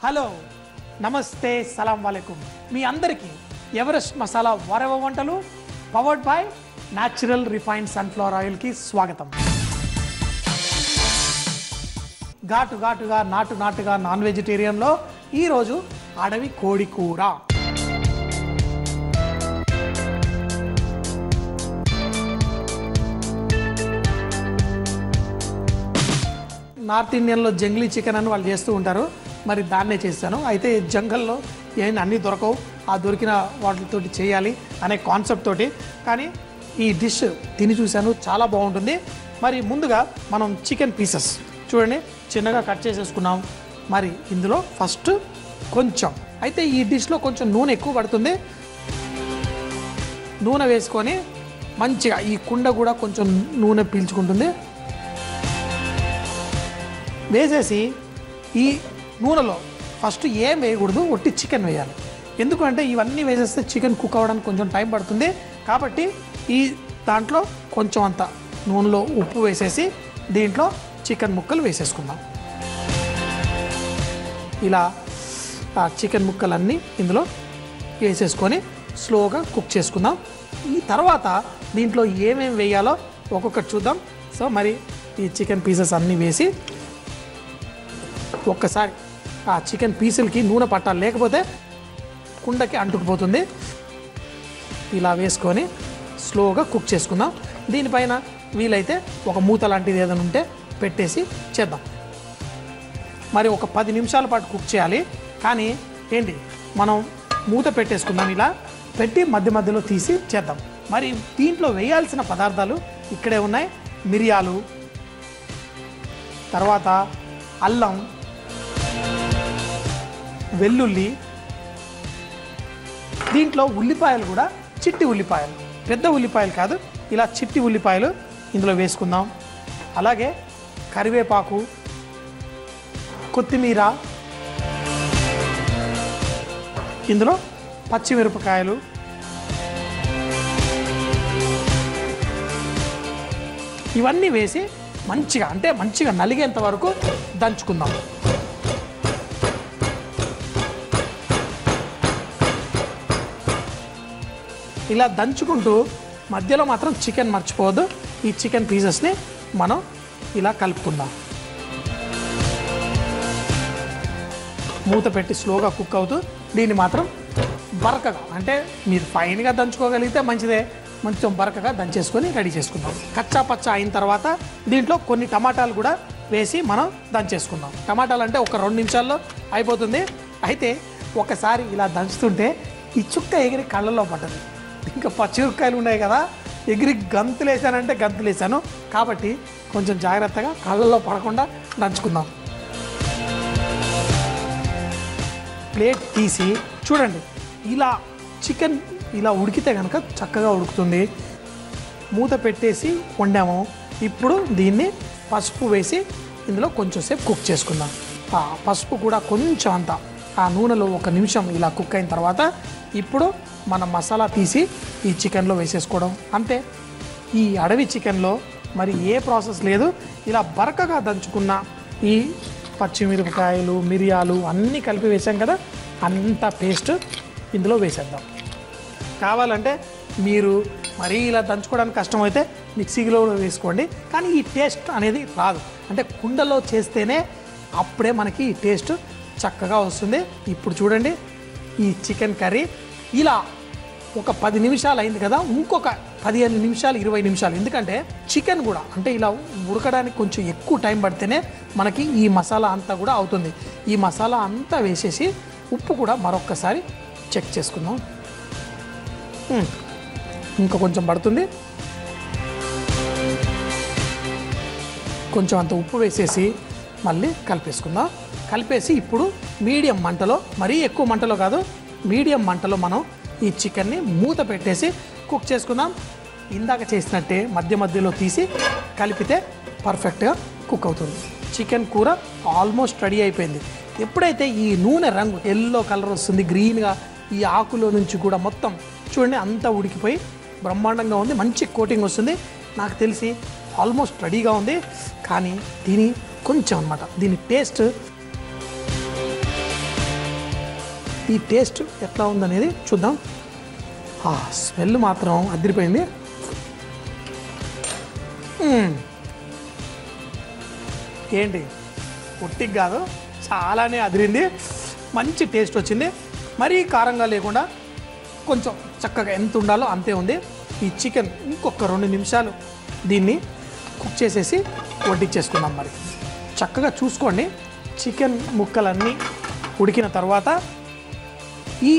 Hello నమస్తే సలాం వాలేకుం మీ అందరికీ Everest masala వారవ వంటలు powered by natural refined sunflower oil కి స్వాగతం. ఘాటుగా నాటుగా నాన్ వెజిటేరియన్ లో ఈ రోజు అడవి కోడి కూర. నార్త్ ఇండియన్లో జంగ్లీ చికెన్ అని వాళ్ళు చేస్తూ ఉంటారు, మరి దాన్నే చేస్తాను. అయితే జంగల్లో ఏమైనా అన్నీ దొరకవు, ఆ దొరికిన వాటితోటి చేయాలి అనే కాన్సెప్ట్ తోటి. కానీ ఈ డిష్ తిని చూశాను, చాలా బాగుంటుంది. మరి ముందుగా మనం చికెన్ పీసెస్ చూడండి చిన్నగా కట్ చేసేసుకున్నాం. మరి ఇందులో ఫస్ట్ కొంచెం, అయితే ఈ డిష్లో కొంచెం నూనె ఎక్కువ పడుతుంది. నూనె వేసుకొని మంచిగా, ఈ కుండ కూడా కొంచెం నూనె పీల్చుకుంటుంది. వేసేసి ఈ నూనెలో ఫస్ట్ ఏం వేయకూడదు, ఒట్టి చికెన్ వేయాలి. ఎందుకంటే ఇవన్నీ వేసేస్తే చికెన్ కుక్ అవ్వడానికి కొంచెం టైం పడుతుంది. కాబట్టి ఈ దాంట్లో కొంచెం అంత నూనెలో ఉప్పు వేసేసి దీంట్లో చికెన్ ముక్కలు వేసేసుకుందాం. ఇలా ఆ చికెన్ ముక్కలన్నీ ఇందులో వేసేసుకొని స్లోగా కుక్ చేసుకుందాం. ఈ తర్వాత దీంట్లో ఏమేమి వేయాలో ఒక్కొక్కటి చూద్దాం. సో మరి ఈ చికెన్ పీసెస్ అన్నీ వేసి ఒక్కసారి ఆ చికెన్ పీసులకి నూనె పట్టాలి, లేకపోతే కుండకి అంటుకుపోతుంది. ఇలా వేసుకొని స్లోగా కుక్ చేసుకుందాం. దీనిపైన వీలైతే ఒక మూత లాంటిది ఏదైనా ఉంటే పెట్టేసి చేద్దాం. మరి ఒక 10 నిమిషాల పాటు కుక్ చేయాలి. కానీ ఏంటి, మనం మూత పెట్టేసుకుందాం. ఇలా పెట్టి మధ్య మధ్యలో తీసి చేద్దాం. మరి దీంట్లో వేయాల్సిన పదార్థాలు ఇక్కడే ఉన్నాయి. మిరియాలు, తర్వాత అల్లం, వెల్లుల్లి, దీంట్లో ఉల్లిపాయలు కూడా చిట్టి ఉల్లిపాయలు, పెద్ద ఉల్లిపాయలు కాదు, ఇలా చిట్టి ఉల్లిపాయలు ఇందులో వేసుకుందాం. అలాగే కరివేపాకు, కొత్తిమీర, ఇందులో పచ్చిమిరపకాయలు, ఇవన్నీ వేసి మంచిగా నలిగేంత వరకు దంచుకుందాం. ఇలా దంచుకుంటూ మధ్యలో మాత్రం చికెన్ మర్చిపోవద్దు. ఈ చికెన్ పీసెస్ని మనం ఇలా కలుపుకుందాం. మూత పెట్టి స్లోగా కుక్ అవుతూ దీన్ని మాత్రం బరకగా, అంటే మీరు ఫైన్గా దంచుకోగలిగితే మంచిదే, కొంచెం బరకగా దంచేసుకొని రెడీ చేసుకుందాం. కచ్చా పచ్చా అయిన తర్వాత దీంట్లో కొన్ని టమాటాలు కూడా వేసి మనం దంచేసుకుందాం. టమాటాలు అంటే ఒక 2 నిమిషాల్లో అయిపోతుంది. అయితే ఒకసారి ఇలా దంచుతుంటే ఈ చుక్క ఎగిరి కళ్ళల్లో పడ్డది. ఇంకా పచ్చిమిరపకాయలు ఉన్నాయి కదా, ఎగిరి గంతులేసానంటే గంతులేసాను. కాబట్టి కొంచెం జాగ్రత్తగా కళ్ళల్లో పడకుండా దంచుకుందాం. ప్లేట్ తీసి చూడండి, ఇలా చికెన్ ఇలా ఉడికితే కనుక చక్కగా ఉడుకుతుంది. మూత పెట్టేసి వండాము. ఇప్పుడు దీన్ని పసుపు వేసి ఇందులో కొంచెంసేపు కుక్ చేసుకుందాం. పసుపు కూడా కొంచెం అంత ఆ నూనెలో 1 నిమిషం ఇలా కుక్ అయిన తర్వాత ఇప్పుడు మనం మసాలా తీసి ఈ చికెన్లో వేసేసుకోవడం అంతే. ఈ అడవి చికెన్లో మరి ఏ ప్రాసెస్ లేదు. ఇలా బరకగా దంచుకున్న ఈ పచ్చిమిరపకాయలు, మిరియాలు అన్నీ కలిపి వేసాం కదా, అంత పేస్ట్ ఇందులో వేసేద్దాం. కావాలంటే మీరు మరీ ఇలా దంచుకోవడానికి కష్టమైతే మిక్సీలో వేసుకోండి. కానీ ఈ టేస్ట్ అనేది రాదు, అంటే కుండలో చేస్తేనే అప్పుడే మనకి ఈ టేస్ట్ చక్కగా వస్తుంది. ఇప్పుడు చూడండి, ఈ చికెన్ కర్రీ ఇలా ఒక 10 నిమిషాలు అయింది కదా, ఇంకొక 15 నిమిషాలు 20 నిమిషాలు, ఎందుకంటే చికెన్ కూడా అంటే ఇలా ఉడకడానికి కొంచెం ఎక్కువ టైం పడితేనే మనకి ఈ మసాలా అంతా కూడా అవుతుంది. ఈ మసాలా అంతా వేసేసి ఉప్పు కూడా మరొక్కసారి చెక్ చేసుకుందాం. ఇంకా కొంచెం పడుతుంది. కొంచెం అంత ఉప్పు వేసేసి మళ్ళీ కలిపేసుకుందాం. కలిపేసి ఇప్పుడు మీడియం మంటలో, మరీ ఎక్కువ మంటలో కాదు, మీడియం మంటలో మనం ఈ చికెన్ని మూత పెట్టేసి కుక్ చేసుకుందాం. ఇందాక చేసినట్టే మధ్య మధ్యలో తీసి కలిపితే పర్ఫెక్ట్గా కుక్ అవుతుంది. చికెన్ కూర ఆల్మోస్ట్ రెడీ అయిపోయింది. ఎప్పుడైతే ఈ నూనె రంగు ఎల్లో కలర్ వస్తుంది, గ్రీన్గా, ఈ ఆకులో నుంచి కూడా మొత్తం చూడండి అంతా ఉడికిపోయి బ్రహ్మాండంగా ఉంది, మంచి కోటింగ్ వస్తుంది. నాకు తెలిసి ఆల్మోస్ట్ రెడీగా ఉంది. కానీ దీని కొంచెం అన్నమాట, దీని టేస్ట్ ఈ టేస్ట్ ఎట్లా ఉందనేది చూద్దాం. స్మెల్ మాత్రం అదిరిపోయింది. ఏంటి పొట్టికి కాదు, చాలానే అదిరింది. మంచి టేస్ట్ వచ్చింది. మరీ కారంగా లేకుండా కొంచెం చక్కగా ఎంత ఉండాలో అంతే ఉంది. ఈ చికెన్ ఇంకొక 2 నిమిషాలు దీన్ని కుక్ చేసేసి వడ్డించేసుకుందాం. మరి చక్కగా చూసుకోండి. చికెన్ ముక్కలన్నీ ఉడికిన తర్వాత ఈ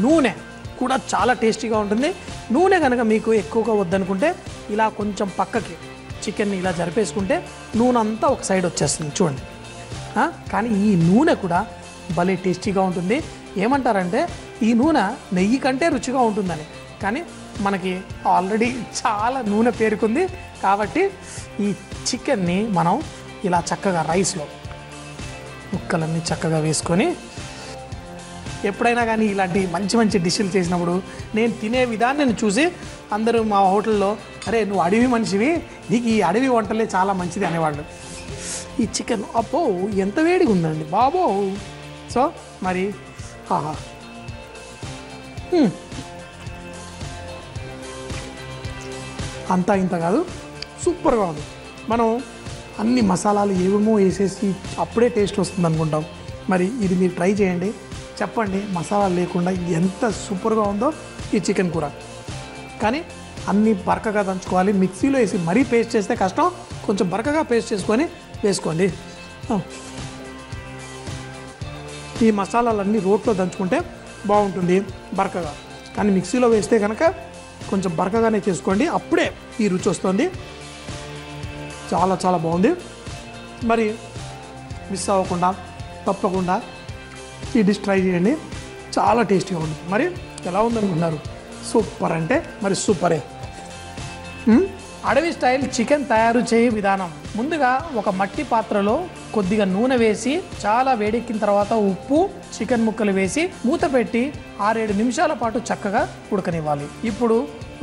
నూనె కూడా చాలా టేస్టీగా ఉంటుంది. నూనె కనుక మీకు ఎక్కువగా వద్దనుకుంటే ఇలా కొంచెం పక్కకి చికెన్ని ఇలా జరిపేసుకుంటే నూనె అంతా ఒక సైడ్ వచ్చేస్తుంది చూడండి. కానీ ఈ నూనె కూడా భలే టేస్టీగా ఉంటుంది. ఏమంటారంటే ఈ నూనె నెయ్యి కంటే రుచిగా ఉంటుందని, కానీ మనకి ఆల్రెడీ చాలా నూనె పేరుకుంది కాబట్టి ఈ చికెన్ని మనం ఇలా చక్కగా రైస్లో ముక్కలన్నీ చక్కగా వేసుకొని, ఎప్పుడైనా కానీ ఇలాంటి మంచి మంచి డిష్లు చేసినప్పుడు నేను తినే విధాన్ని చూసి అందరూ మా హోటల్లో అరే నువ్వు అడవి మనిషివి, నీకు ఈ అడవి వంటలే చాలా మంచిది అనేవాళ్ళు. ఈ చికెన్ అబ్బో ఎంత వేడిగా ఉందండి బాబో. సో మరి అంతా ఇంత కాదు, సూపర్గా ఉంది. మనం అన్ని మసాలాలు ఏమేమో వేసేసి అప్పుడే టేస్ట్ వస్తుంది అనుకుంటాం. మరి ఇది మీరు ట్రై చేయండి, చెప్పండి మసాలా లేకుండా ఎంత సూపర్గా ఉందో ఈ చికెన్ కూర. కానీ అన్నీ బరకగా దంచుకోవాలి. మిక్సీలో వేసి మరీ పేస్ట్ చేస్తే కష్టం, కొంచెం బరకగా పేస్ట్ చేసుకొని వేసుకోండి. ఈ మసాలాలన్నీ రోట్లో దంచుకుంటే బాగుంటుంది బరకగా, కానీ మిక్సీలో వేస్తే కనుక కొంచెం బరకగానే చేసుకోండి, అప్పుడే ఈ రుచి వస్తుంది. చాలా చాలా బాగుంది. మరి మిస్ అవ్వకుండా తప్పకుండా ఈ డిష్ ట్రై చేయండి, చాలా టేస్టీగా ఉంది. మరి ఎలా ఉందనుకున్నారు? సూపర్ అంటే మరి సూపరే. అడవి స్టైల్ చికెన్ తయారు చేయ విధానం: ముందుగా ఒక మట్టి పాత్రలో కొద్దిగా నూనె వేసి చాలా వేడెక్కిన తర్వాత ఉప్పు, చికెన్ ముక్కలు వేసి మూత పెట్టి 6-7 నిమిషాల పాటు చక్కగా ఉడకనివ్వాలి. ఇప్పుడు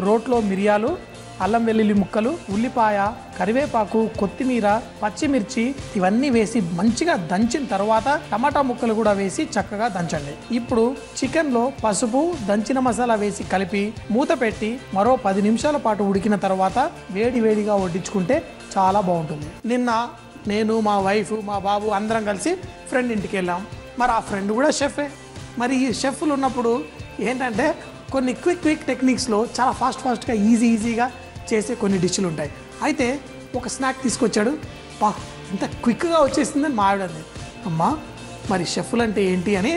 రోట్లో మిరియాలు, అల్లం వెల్లుల్లి ముక్కలు, ఉల్లిపాయ, కరివేపాకు, కొత్తిమీర, పచ్చిమిర్చి ఇవన్నీ వేసి మంచిగా దంచిన తర్వాత టమాటా ముక్కలు కూడా వేసి చక్కగా దంచండి. ఇప్పుడు చికెన్లో పసుపు, దంచిన మసాలా వేసి కలిపి మూత పెట్టి మరో 10 నిమిషాల పాటు ఉడికిన తర్వాత వేడిగా వడ్డించుకుంటే చాలా బాగుంటుంది. నిన్న నేను, మా వైఫ్, మా బాబు అందరం కలిసి ఫ్రెండ్ ఇంటికి వెళ్ళాం. మరి ఆ ఫ్రెండ్ కూడా షెఫే. మరి ఈ షెఫ్లు ఉన్నప్పుడు ఏంటంటే కొన్ని క్విక్ టెక్నిక్స్లో చాలా ఫాస్ట్గా ఈజీగా చేసే కొన్ని డిష్లు ఉంటాయి. అయితే ఒక స్నాక్ తీసుకొచ్చాడు. ఇంత క్విక్గా వచ్చేసిందని మా ఆవిడ. అమ్మా మరి షెఫ్లు అంటే ఏంటి అని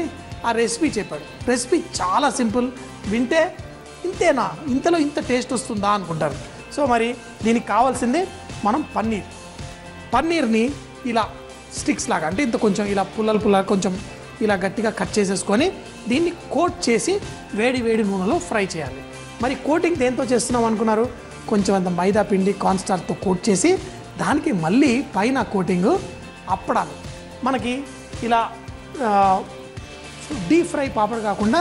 ఆ రెసిపీ చెప్పాడు. రెసిపీ చాలా సింపుల్, వింటే ఇంతేనా, ఇంతలో ఇంత టేస్ట్ వస్తుందా అనుకుంటారు. సో మరి దీనికి కావాల్సింది మనం పన్నీర్ని ఇలా స్టిక్స్ లాగా, అంటే ఇంత కొంచెం ఇలా పుల్లలు కొంచెం ఇలా గట్టిగా కట్ చేసేసుకొని దీన్ని కోట్ చేసి వేడి నూనెలో ఫ్రై చేయాలి. మరి కోటింగ్ దేంతో చేస్తున్నాం అనుకున్నారు? కొంచెం అంత మైదా పిండి కార్న్స్టార్చ్తో కోట్ చేసి దానికి మళ్ళీ పైన కోటింగ్ అప్పడాలు. మనకి ఇలా డీప్ ఫ్రై పాపడ కాకుండా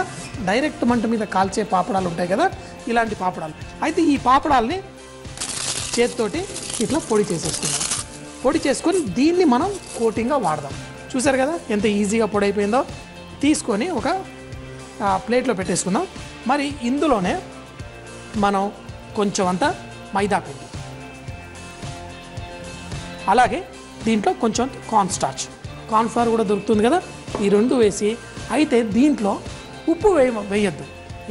డైరెక్ట్ మంట మీద కాల్చే పాపడాలు ఉంటాయి కదా, ఇలాంటి పాపడాలు. అయితే ఈ పాపడాలని చేతితోటి ఇట్లా పొడి చేసేసుకుందాం. పొడి చేసుకొని దీన్ని మనం కోటింగ్గా వాడదాం. చూసారు కదా ఎంత ఈజీగా పొడి అయిపోయిందో. తీసుకొని ఒక ప్లేట్లో పెట్టేసుకుందాం. మరి ఇందులోనే మనం కొంచెం అంత మైదా పిండి, అలాగే దీంట్లో కొంచెం కార్న్ఫ్లవర్ కూడా దొరుకుతుంది కదా, ఈ 2 వేసి, అయితే దీంట్లో ఉప్పు వేయద్దు.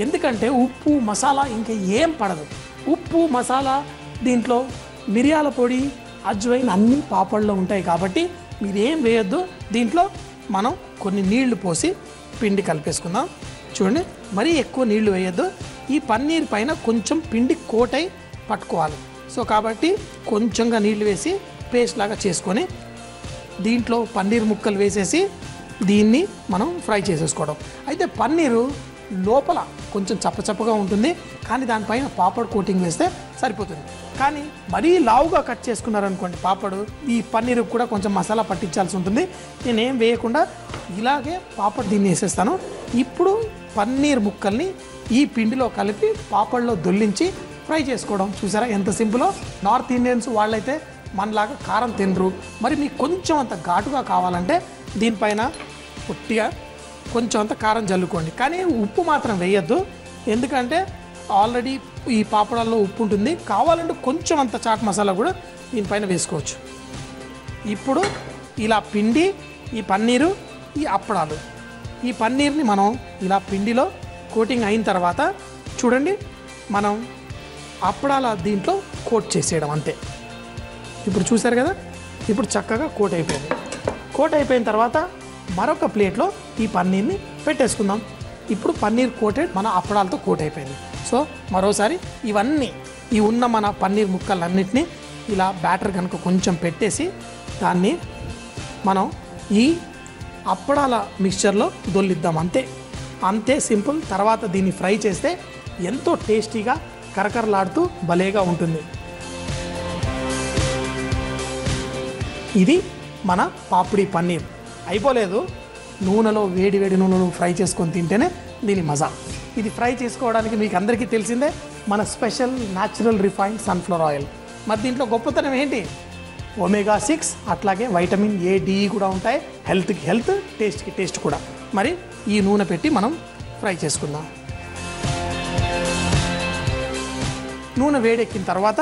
ఎందుకంటే ఉప్పు మసాలా ఇంకా ఏం పడదు. ఉప్పు మసాలా దీంట్లో మిరియాల పొడి, అజ్వైన్ అన్నీ పాపడ్లో ఉంటాయి కాబట్టి మీరేం వేయొద్దు. దీంట్లో మనం కొన్ని నీళ్లు పోసి పిండి కలిపేసుకుందాం. చూడండి మరీ ఎక్కువ నీళ్లు వేయొద్దు. ఈ పన్నీర్ పైన కొంచెం పిండి కోటై పట్టుకోవాలి. సో కాబట్టి కొంచెంగా నీళ్లు వేసి పేస్ట్ లాగా చేసుకొని దీంట్లో పన్నీర్ ముక్కలు వేసేసి దీన్ని మనం ఫ్రై చేసేసుకోవడం. అయితే పన్నీరు లోపల కొంచెం చప్పచప్పగా ఉంటుంది, కానీ దానిపైన పాపడ్ కోటింగ్ వేస్తే సరిపోతుంది. కానీ మరీ లావుగా కట్ చేసుకున్నారనుకోండి పాపడు, ఈ పన్నీరు కూడా కొంచెం మసాలా పట్టించాల్సి ఉంటుంది. నేనేం వేయకుండా ఇలాగే పాపడ్ దీన్ని వేసేస్తాను. ఇప్పుడు పన్నీర్ ముక్కల్ని ఈ పిండిలో కలిపి పాపడ్లో దొల్లించి ఫ్రై చేసుకోవడం. చూసారా ఎంత సింపులో. నార్త్ ఇండియన్స్ వాళ్ళైతే మనలాగా కారం తినరు. మరి మీకు కొంచెం అంత ఘాటుగా కావాలంటే దీనిపైన పొట్టిగా కొంచెం అంత కారం జల్లుకోండి, కానీ ఉప్పు మాత్రం వేయద్దు, ఎందుకంటే ఆల్రెడీ ఈ పాపడాల్లో ఉప్పు ఉంటుంది. కావాలంటే కొంచెం అంత చాట్ మసాలా కూడా దీనిపైన వేసుకోవచ్చు. ఇప్పుడు ఇలా పిండి, ఈ పన్నీరు, ఈ అప్పడాలు, ఈ పన్నీర్ని మనం ఇలా పిండిలో కోటింగ్ అయిన తర్వాత చూడండి, మనం అప్పడాల దీంట్లో కోట్ చేసేయడం అంతే. ఇప్పుడు చూసారు కదా, ఇప్పుడు చక్కగా కోట్ అయిపోయింది. కోట్ అయిపోయిన తర్వాత మరొక ప్లేట్లో ఈ పన్నీర్ని పెట్టేసుకుందాం. ఇప్పుడు పన్నీర్ కోటెడ్ మన అప్పడాలతో కోట్ అయిపోయింది. సో మరోసారి ఇవన్నీ ఈ ఉన్న మన పన్నీర్ ముక్కలన్నిటినీ ఇలా బ్యాటర్ కనుక కొంచెం పెట్టేసి దాన్ని మనం ఈ అప్పడాల మిక్చర్లో దొల్లిద్దాం. అంతే అంతే సింపుల్. తర్వాత దీన్ని ఫ్రై చేస్తే ఎంతో టేస్టీగా కరకరలాడుతూ భలేగా ఉంటుంది. ఇది మన పాపిడి పన్నీర్. అయిపోలేదు, నూనెలో వేడి నూనెలో ఫ్రై చేసుకొని తింటేనే దీని మజా. ఇది ఫ్రై చేసుకోవడానికి మీకు అందరికీ తెలిసిందే మన special natural refined sunflower oil. మరి దీంట్లో గొప్పతనం ఏంటి? ఒమేగా-6, అట్లాగే వైటమిన్ A, D కూడా ఉంటాయి. హెల్త్కి హెల్త్, టేస్ట్కి టేస్ట్ కూడా. మరి ఈ నూనె పెట్టి మనం ఫ్రై చేసుకుందాం. నూనె వేడెక్కిన తర్వాత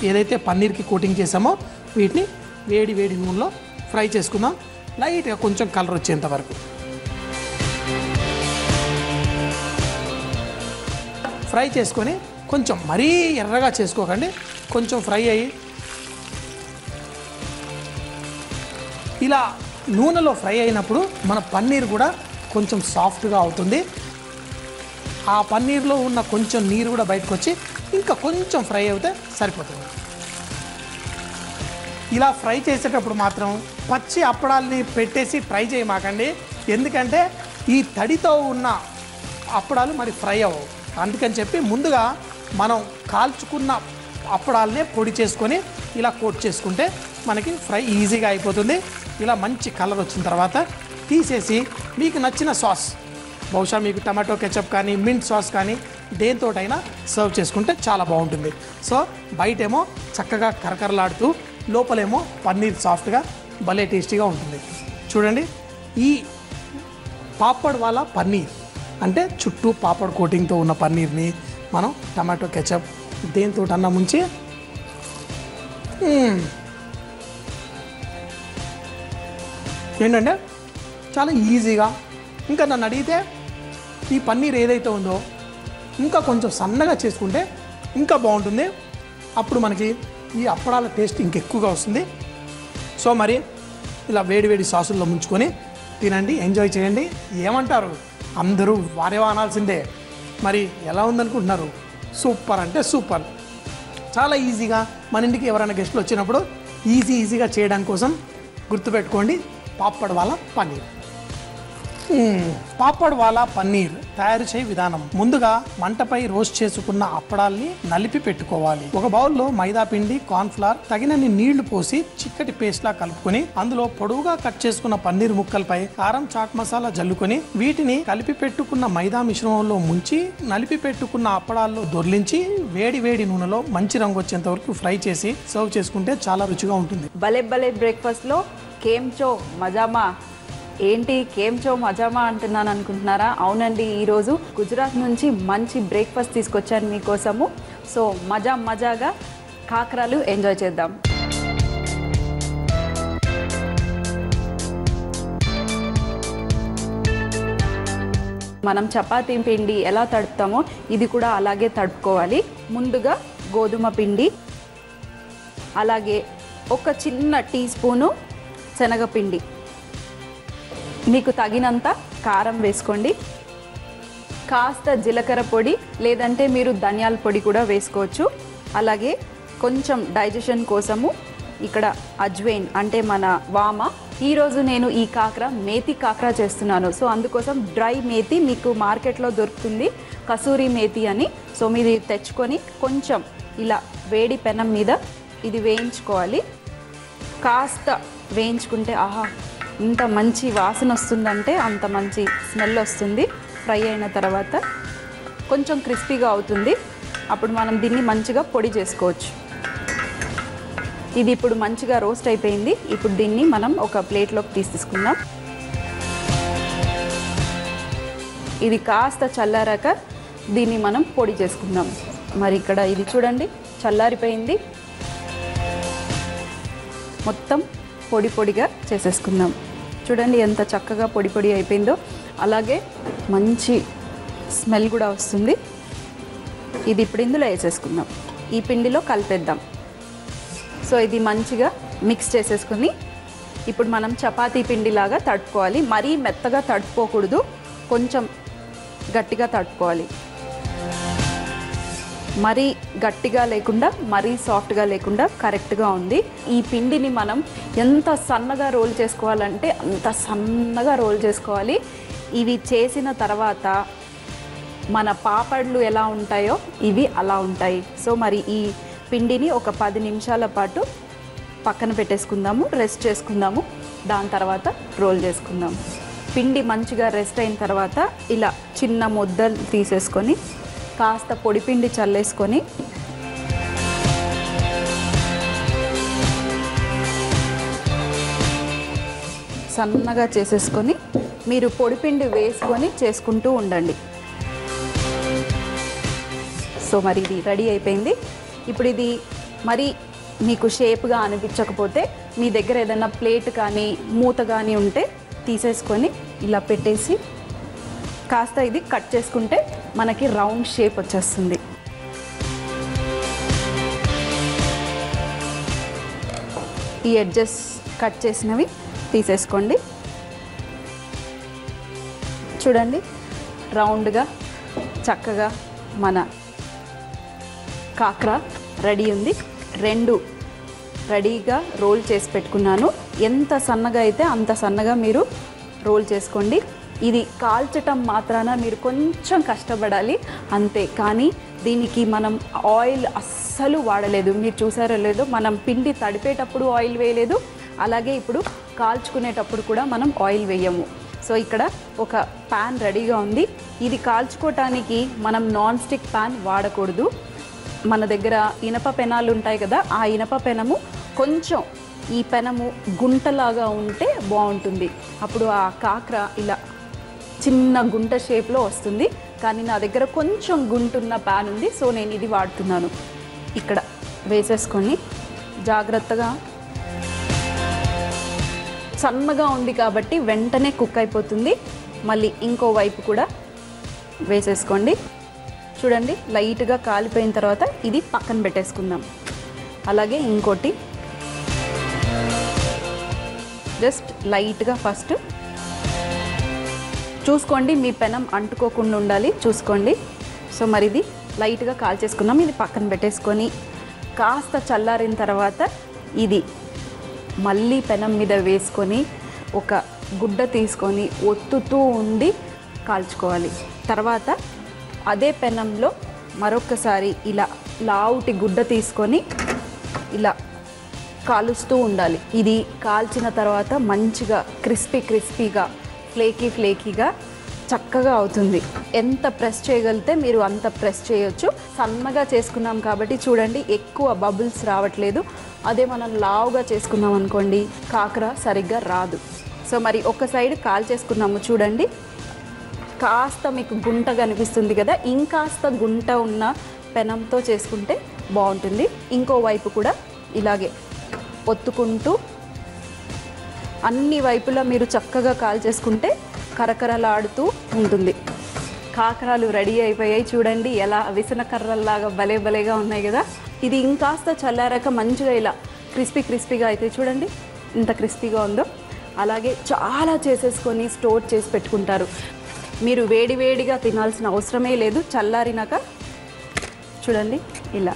ఏదైతే పన్నీర్కి కోటింగ్ చేసామో వీటిని వేడి నూనెలో ఫ్రై చేసుకుందాం, లైట్గా కొంచెం కలర్ వచ్చేంత వరకు. ఫ్రై చేసుకొని కొంచెం మరీ ఎర్రగా చేసుకోకండి, కొంచెం ఫ్రై అయ్యి ఇలా నూనెలో ఫ్రై అయినప్పుడు మన పన్నీర్ కూడా కొంచెం సాఫ్ట్గా అవుతుంది. ఆ పన్నీర్లో ఉన్న కొంచెం నీరు కూడా బయటకు వచ్చి ఇంకా కొంచెం ఫ్రై అయితే సరిపోతుంది. ఇలా ఫ్రై చేసేటప్పుడు మాత్రం పచ్చి అప్పడాలని పెట్టేసి ట్రై చేయమాకండి, ఎందుకంటే ఈ తడితో ఉన్న అప్పడాలు మరి ఫ్రై అవ్వవు. అందుకని చెప్పి ముందుగా మనం కాల్చుకున్న అప్పడాలనే పొడి చేసుకొని ఇలా కోట్ చేసుకుంటే మనకి ఫ్రై ఈజీగా అయిపోతుంది. ఇలా మంచి కలర్ వచ్చిన తర్వాత తీసేసి మీకు నచ్చిన సాస్, బహుశా మీకు టమాటో కెచప్ కానీ మింట్ సాస్ కానీ దేంతోటైనా సర్వ్ చేసుకుంటే చాలా బాగుంటుంది. సో బయటేమో చక్కగా కరకరలాడుతూ లోపలేమో పన్నీర్ సాఫ్ట్గా భలే టేస్టీగా ఉంటుంది. చూడండి, ఈ పాపడ్ వాలా పన్నీర్ అంటే చుట్టూ పాపడ్ కోటింగ్తో ఉన్న పన్నీర్ని మనం టమాటో కెచప్ దేంతోటన్నా ముంచి ఏంటంటే చాలా ఈజీగా, ఇంకా నన్ను అడిగితే ఈ పన్నీర్ ఏదైతే ఉందో ఇంకా కొంచెం సన్నగా చేసుకుంటే ఇంకా బాగుంటుంది. అప్పుడు మనకి ఈ అప్పడాల టేస్ట్ ఇంకెక్కువగా వస్తుంది. సో మరి ఇలా వేడి సాసుల్లో ముంచుకొని తినండి, ఎంజాయ్ చేయండి. ఏమంటారు? అందరూ వారేవా అనాల్సిందే. మరి ఎలా ఉందనుకుంటున్నారు? సూపర్ అంటే సూపర్. చాలా ఈజీగా మన ఇంటికి ఎవరైనా గెస్టులు వచ్చినప్పుడు ఈజీగా చేయడానికి కోసం గుర్తుపెట్టుకోండి పాపడ్ వాలా పన్నీర్. పాపడ్ వాలా పన్నీర్ తయారు చేయ విధానం: ముందుగా మంటపై రోస్ట్ చేసుకున్న అప్పడాల్ని నలిపి పెట్టుకోవాలి. ఒక బౌల్లో మైదా పిండి, కార్న్ ఫ్లవర్, తగినన్ని నీళ్లు పోసి చిక్కటి పేస్ట్ లా కలుపుకొని అందులో పొడవుగా కట్ చేసుకున్న పన్నీర్ ముక్కలపై కారం, చాట్ మసాలా జల్లుకొని వీటిని కలిపి పెట్టుకున్న మైదా మిశ్రమంలో ముంచి నలిపి పెట్టుకున్న అప్పడాల్లో దొర్లించి వేడి నూనెలో మంచి రంగు వచ్చేంత వరకు ఫ్రై చేసి సర్వ్ చేసుకుంటే చాలా రుచిగా ఉంటుంది. భలే బ్రేక్ఫాస్ట్ లో కేంచో మజామా. ఏంటి కేంచో మజామా అంటున్నాను అనుకుంటున్నారా? అవునండి, ఈరోజు గుజరాత్ నుంచి మంచి బ్రేక్ఫాస్ట్ తీసుకొచ్చాను మీకోసము. సో మజాగా కాకరాలు ఎంజాయ్ చేద్దాం. మనం చపాతీ పిండి ఎలా తడుపుతామో ఇది కూడా అలాగే తడుపుకోవాలి. ముందుగా గోధుమ పిండి, అలాగే ఒక చిన్న టీ స్పూను శనగపిండి, మీకు తగినంత కారం వేసుకోండి, కాస్త జీలకర్ర పొడి లేదంటే మీరు ధనియాల పొడి కూడా వేసుకోవచ్చు. అలాగే కొంచెం డైజెషన్ కోసము ఇక్కడ అజ్వైన్ అంటే మన వామ. ఈరోజు నేను ఈ కాకర మేతి కాకర చేస్తున్నాను. సో అందుకోసం డ్రై మేతి మీకు మార్కెట్లో దొరుకుతుంది, కసూరి మేతి అని. సో మీరు తెచ్చుకొని కొంచెం ఇలా వేడి పెనం మీద ఇది వేయించుకోవాలి. కాస్త వేయించుకుంటే ఆహా ఇంత మంచి వాసన వస్తుందంటే అంత మంచి స్మెల్ వస్తుంది. ఫ్రై అయిన తర్వాత కొంచెం క్రిస్పీగా అవుతుంది. అప్పుడు మనం దీన్ని మంచిగా పొడి చేసుకోవచ్చు. ఇది ఇప్పుడు మంచిగా రోస్ట్ అయిపోయింది. ఇప్పుడు దీన్ని మనం ఒక ప్లేట్లోకి తీసుకుందాం. ఇది కాస్త చల్లారాక దీన్ని మనం పొడి చేసుకుందాం. మరి ఇక్కడ ఇది చూడండి చల్లారిపోయింది, మొత్తం పొడి పొడిగా చేసేసుకుందాం. చూడండి ఎంత చక్కగా పొడి పొడి అయిపోయిందో, అలాగే మంచి స్మెల్ కూడా వస్తుంది. ఇది ఇప్పుడు ఇందులో వేసేసుకుందాం, ఈ పిండిలో కలిపేద్దాం. సో ఇది మంచిగా మిక్స్ చేసేసుకుని ఇప్పుడు మనం చపాతీ పిండిలాగా తడుపుకోవాలి. మరీ మెత్తగా తడుపుకోకూడదు, కొంచెం గట్టిగా తడుపుకోవాలి. మరీ గట్టిగా లేకుండా మరీ సాఫ్ట్గా లేకుండా కరెక్ట్గా ఉంది. ఈ పిండిని మనం ఎంత సన్నగా రోల్ చేసుకోవాలంటే అంత సన్నగా రోల్ చేసుకోవాలి. ఇవి చేసిన తర్వాత మన పాపడ్లు ఎలా ఉంటాయో ఇవి అలా ఉంటాయి. సో మరి ఈ పిండిని ఒక 10 నిమిషాల పాటు పక్కన పెట్టేసుకుందాము, రెస్ట్ చేసుకుందాము. దాని తర్వాత రోల్ చేసుకుందాము. పిండి మంచిగా రెస్ట్ అయిన తర్వాత ఇలా చిన్న ముద్దలు తీసేసుకొని కాస్త పొడిపిండి చల్లేసుకొని సన్నగా చేసేసుకొని మీరు పొడిపిండి వేసుకొని చేసుకుంటూ ఉండండి. సో మరి ఇది రెడీ అయిపోయింది. ఇప్పుడు ఇది మరి మీకు షేప్గా అనిపించకపోతే మీ దగ్గర ఏదైనా ప్లేట్ కానీ మూత కానీ ఉంటే తీసేసుకొని ఇలా పెట్టేసి కాస్త ఇది కట్ చేసుకుంటే మనకి రౌండ్ షేప్ వచ్చేస్తుంది. ఈ ఎడ్జెస్ కట్ చేసినవి తీసేసుకోండి. చూడండి రౌండ్గా చక్కగా మన కాకర రెడీ ఉంది. 2 రెడీగా రోల్ చేసి పెట్టుకున్నాను. ఎంత సన్నగా అయితే అంత సన్నగా మీరు రోల్ చేసుకోండి. ఇది కాల్చటం మాత్రాన మీరు కొంచెం కష్టపడాలి అంతే, కానీ దీనికి మనం ఆయిల్ అస్సలు వాడలేదు. మీరు చూసారో లేదో, మనం పిండి తడిపేటప్పుడు ఆయిల్ వేయలేదు, అలాగే ఇప్పుడు కాల్చుకునేటప్పుడు కూడా మనం ఆయిల్ వేయము. సో ఇక్కడ ఒక ప్యాన్ రెడీగా ఉంది. ఇది కాల్చుకోవటానికి మనం నాన్ స్టిక్ ప్యాన్ వాడకూడదు. మన దగ్గర ఇనప పెనాలు ఉంటాయి కదా, ఆ ఇనప పెనము కొంచెం ఈ పెనము గుంటలాగా ఉంటే బాగుంటుంది. అప్పుడు ఆ కాకర ఇలా చిన్న గుంట షేప్లో వస్తుంది. కానీ నా దగ్గర కొంచెం గుంటున్న ప్యాన్ ఉంది, సో నేను ఇది వాడుతున్నాను. ఇక్కడ వేసేసుకొని జాగ్రత్తగా, సన్నగా ఉంది కాబట్టి వెంటనే కుక్ అయిపోతుంది. మళ్ళీ ఇంకో వైపు కూడా వేసేసుకోండి. చూడండి లైట్గా కాలిపోయిన తర్వాత ఇది పక్కన పెట్టేసుకుందాం. అలాగే ఇంకోటి జస్ట్ లైట్గా ఫస్ట్ చూసుకోండి, మీ పెనం అంటుకోకుండా ఉండాలి చూసుకోండి. సో మరి ఇది లైట్గా కాల్చేసుకున్నాం. ఇది పక్కన పెట్టేసుకొని కాస్త చల్లారిన తర్వాత ఇది మళ్ళీ పెనం మీద వేసుకొని ఒక గుడ్డ తీసుకొని ఒత్తుతూ ఉండి కాల్చుకోవాలి. తర్వాత అదే పెనంలో మరొకసారి ఇలా లావుటి గుడ్డ తీసుకొని ఇలా కాలుస్తూ ఉండాలి. ఇది కాల్చిన తర్వాత మంచిగా క్రిస్పీగా ఫ్లేకీగా చక్కగా అవుతుంది. ఎంత ప్రెస్ చేయగలిగితే మీరు అంత ప్రెస్ చేయొచ్చు. సన్నగా చేసుకున్నాం కాబట్టి చూడండి ఎక్కువ బబుల్స్ రావట్లేదు. అదే మనం లావుగా చేసుకున్నాం అనుకోండి కాకర సరిగ్గా రాదు. సో మరి ఒక సైడ్ కాల్ చేసుకున్నాము చూడండి, కాస్త మీకు గుంట కనిపిస్తుంది కదా, ఇంకాస్త గుంట ఉన్న పెనంతో చేసుకుంటే బాగుంటుంది. ఇంకో వైపు కూడా ఇలాగే ఒత్తుకుంటూ అన్ని వైపులా మీరు చక్కగా కాల్ చేసుకుంటే కరకరలాడుతూ ఉంటుంది. కాకరాలు రెడీ అయిపోయాయి. చూడండి ఎలా విసనకర్రల్లాగా భలేగా ఉన్నాయి కదా. ఇది ఇంకాస్త చల్లారాక మంచిగా ఇలా క్రిస్పీగా అయితే చూడండి ఇంత క్రిస్పీగా ఉందో. అలాగే చాలా చేసేసుకొని స్టోర్ చేసి పెట్టుకుంటారు. మీరు వేడిగా తినాల్సిన అవసరమే లేదు. చల్లారినాక చూడండి ఇలా.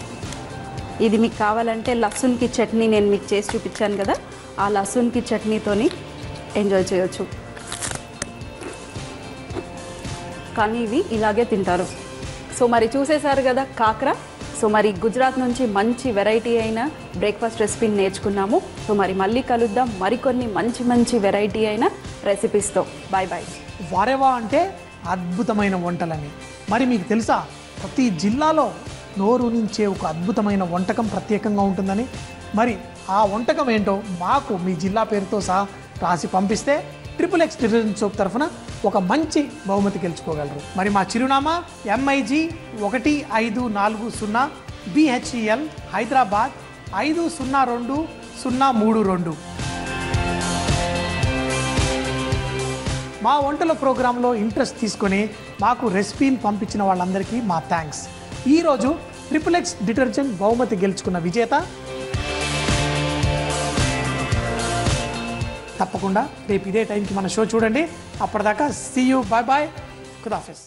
ఇది మీకు కావాలంటే లహసున్కి చట్నీ నేను మీకు చేసి చూపించాను కదా, ఆ లహసున్కి చట్నీతోని ఎంజాయ్ చేయొచ్చు. కానీ ఇవి ఇలాగే తింటారు. సో మరి చూసేశారు కదా కాకర. సో మరి గుజరాత్ నుంచి మంచి వెరైటీ అయిన బ్రేక్ఫాస్ట్ రెసిపీని నేర్చుకున్నాము. సో మరి మళ్ళీ కలుద్దాం మరికొన్ని మంచి వెరైటీ అయిన రెసిపీస్తో. బాయ్. వారేవా అంటే అద్భుతమైన వంటలని. మరి మీకు తెలుసా ప్రతి జిల్లాలో నోరు నుంచే ఒక అద్భుతమైన వంటకం ప్రత్యేకంగా ఉంటుందని. మరి ఆ వంటకం ఏంటో మాకు మీ జిల్లా పేరుతో సహా రాసి పంపిస్తే XXX డిటర్జెంట్ సోప్ తరఫున ఒక మంచి బహుమతి గెలుచుకోగలరు. మరి మా చిరునామా MIG 1540 BHEL హైదరాబాద్ 502032. మా వంటల ప్రోగ్రాంలో ఇంట్రెస్ట్ తీసుకొని మాకు రెసిపీని పంపించిన వాళ్ళందరికీ మా థ్యాంక్స్. ఈరోజు XXX డిటర్జెంట్ బహుమతి గెలుచుకున్న విజేత తప్పకుండా రేపు ఇదే టైంకి మన షో చూడండి. అప్పటిదాకా సీ యూ, బాయ్ బాయ్, ఖుదాఫిజ్.